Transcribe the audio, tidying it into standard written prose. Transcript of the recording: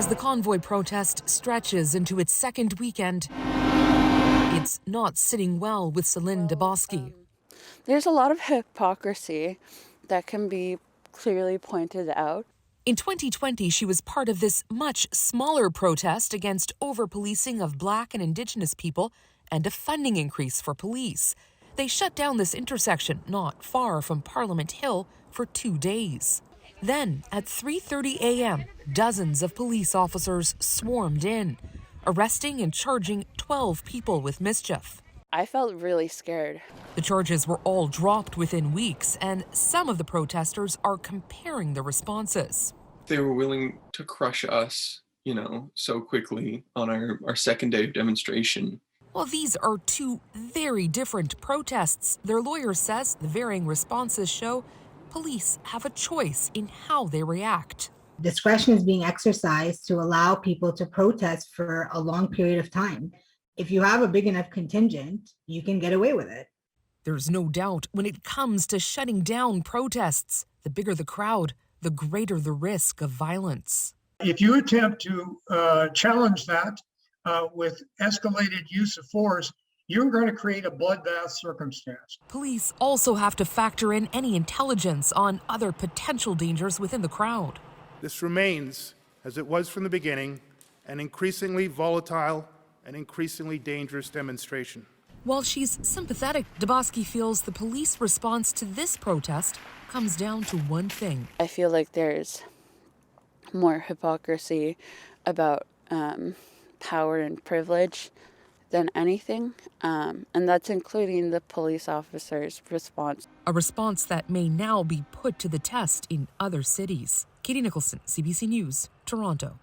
As the Convoy protest stretches into its second weekend, it's not sitting well with Celine Dubosky. There's a lot of hypocrisy that can be clearly pointed out. In 2020, she was part of this much smaller protest against over-policing of Black and Indigenous people and a funding increase for police. They shut down this intersection not far from Parliament Hill for 2 days. Then, at 3:30 a.m., dozens of police officers swarmed in, arresting and charging 12 people with mischief. I felt really scared. The charges were all dropped within weeks, and some of the protesters are comparing the responses. They were willing to crush us, so quickly on our second day of demonstration. Well, these are two very different protests. Their lawyer says the varying responses show police have a choice in how they react. Discretion is being exercised to allow people to protest for a long period of time. If you have a big enough contingent, you can get away with it. There's no doubt when it comes to shutting down protests, the bigger the crowd, the greater the risk of violence. If you attempt to challenge that with escalated use of force, you're going to create a bloodbath circumstance. Police also have to factor in any intelligence on other potential dangers within the crowd. This remains, as it was from the beginning, an increasingly volatile and increasingly dangerous demonstration. While she's sympathetic, Dubosky feels the police response to this protest comes down to one thing. I feel like there's more hypocrisy about power and privilege than anything, and that's including the police officers' response. A response that may now be put to the test in other cities. Katie Nicholson, CBC News, Toronto.